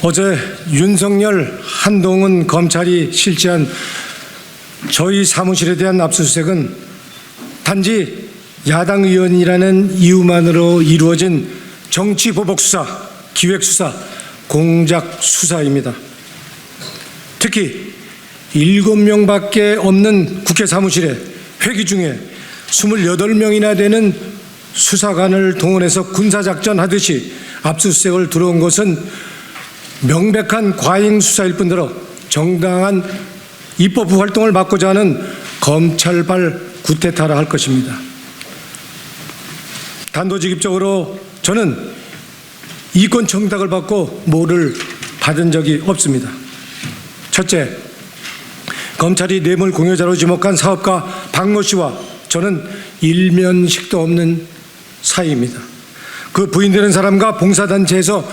어제 윤석열, 한동훈 검찰이 실시한 저희 사무실에 대한 압수수색은 단지 야당 의원이라는 이유만으로 이루어진 정치보복수사, 기획수사, 공작수사입니다. 특히 7명밖에 없는 국회 사무실에 회기 중에 28명이나 되는 수사관을 동원해서 군사작전 하듯이 압수수색을 들어온 것은 명백한 과잉 수사일 뿐더러 정당한 입법 활동을 막고자 하는 검찰발 구태타라 할 것입니다. 단도직입적으로 저는 이권 청탁을 받고 뭐를 받은 적이 없습니다. 첫째, 검찰이 뇌물 공여자로 지목한 사업가 박모 씨와 저는 일면식도 없는 사이입니다. 그 부인되는 사람과 봉사단체에서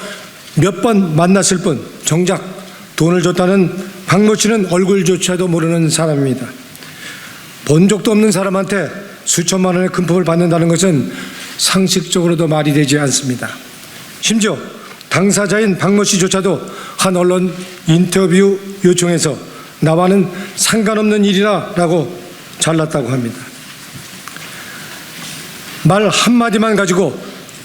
몇 번 만났을 뿐 정작 돈을 줬다는 박모 씨는 얼굴조차도 모르는 사람입니다. 본 적도 없는 사람한테 수천만 원의 금품을 받는다는 것은 상식적으로도 말이 되지 않습니다. 심지어 당사자인 박모 씨조차도 한 언론 인터뷰 요청에서 나와는 상관없는 일이라고 잘랐다고 합니다. 말 한마디만 가지고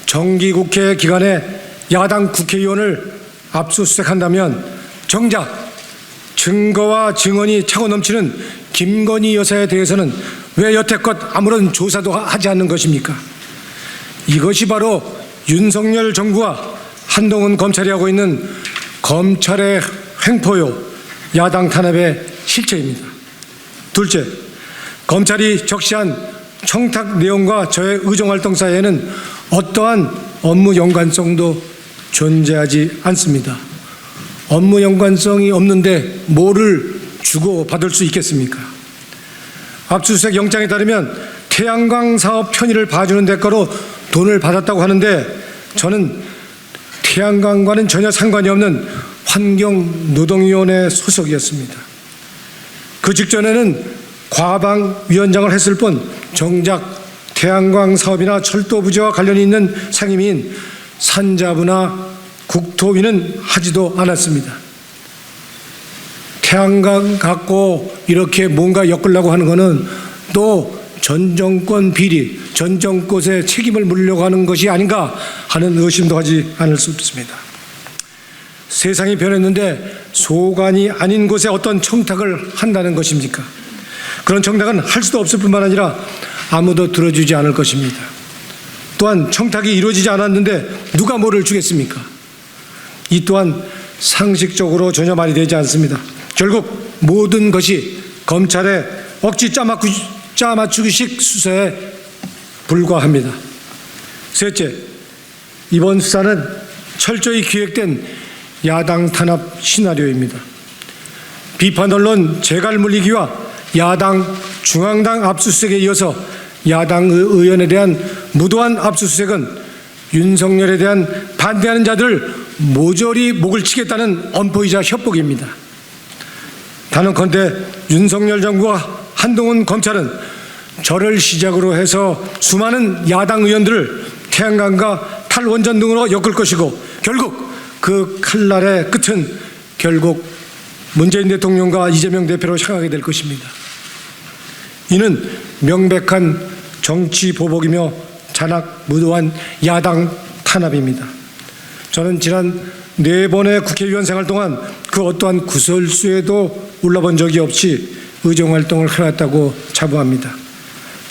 정기국회 기간에 야당 국회의원을 압수수색한다면 정작 증거와 증언이 차고 넘치는 김건희 여사에 대해서는 왜 여태껏 아무런 조사도 하지 않는 것입니까? 이것이 바로 윤석열 정부와 한동훈 검찰이 하고 있는 검찰의 횡포요, 야당 탄압의 실체입니다. 둘째, 검찰이 적시한 청탁 내용과 저의 의정활동 사이에는 어떠한 업무 연관성도 존재하지 않습니다. 업무 연관성이 없는데 뭐를 주고받을 수 있겠습니까? 압수수색 영장에 따르면 태양광 사업 편의를 봐주는 대가로 돈을 받았다고 하는데 저는 태양광과는 전혀 상관이 없는 환경노동위원회 소속이었습니다. 그 직전에는 과방위원장을 했을 뿐 정작 태양광 사업이나 철도 부지와 관련이 있는 상임위인 산자부나 국토위는 하지도 않았습니다. 태양광 갖고 이렇게 뭔가 엮으려고 하는 것은 또 전 정권 비리, 전 정권의 책임을 물으려고 하는 것이 아닌가 하는 의심도 하지 않을 수 없습니다. 세상이 변했는데 소관이 아닌 곳에 어떤 청탁을 한다는 것입니까? 그런 청탁은 할 수도 없을 뿐만 아니라 아무도 들어주지 않을 것입니다. 또한 청탁이 이루어지지 않았는데 누가 뭐를 주겠습니까? 이 또한 상식적으로 전혀 말이 되지 않습니다. 결국 모든 것이 검찰의 억지 짜맞추기식 수사에 불과합니다. 셋째, 이번 수사는 철저히 기획된 야당 탄압 시나리오입니다. 비판 언론 재갈 물리기와 야당 중앙당 압수수색에 이어서 야당 의원에 대한 무도한 압수수색은 윤석열에 대한 반대하는 자들을 모조리 목을 치겠다는 엄포이자 협박입니다. 단언컨대 윤석열 정부와 한동훈 검찰은 저를 시작으로 해서 수많은 야당 의원들을 태양광과 탈원전 등으로 엮을 것이고 결국 그 칼날의 끝은 결국 문재인 대통령과 이재명 대표로 향하게 될 것입니다. 이는 명백한 정치 보복이며 잔악 무도한 야당 탄압입니다. 저는 지난 4번의 국회의원 생활 동안 그 어떠한 구설수에도 올라본 적이 없이 의정활동을 해왔다고 자부합니다.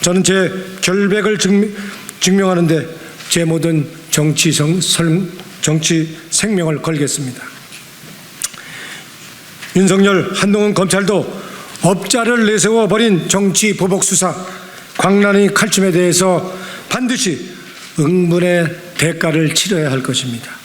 저는 제 결백을 증명하는데 제 모든 정치 생명을 걸겠습니다. 윤석열, 한동훈 검찰도 업자를 내세워버린 정치 보복 수사, 광란의 칼춤에 대해서 반드시 응분의 대가를 치러야 할 것입니다.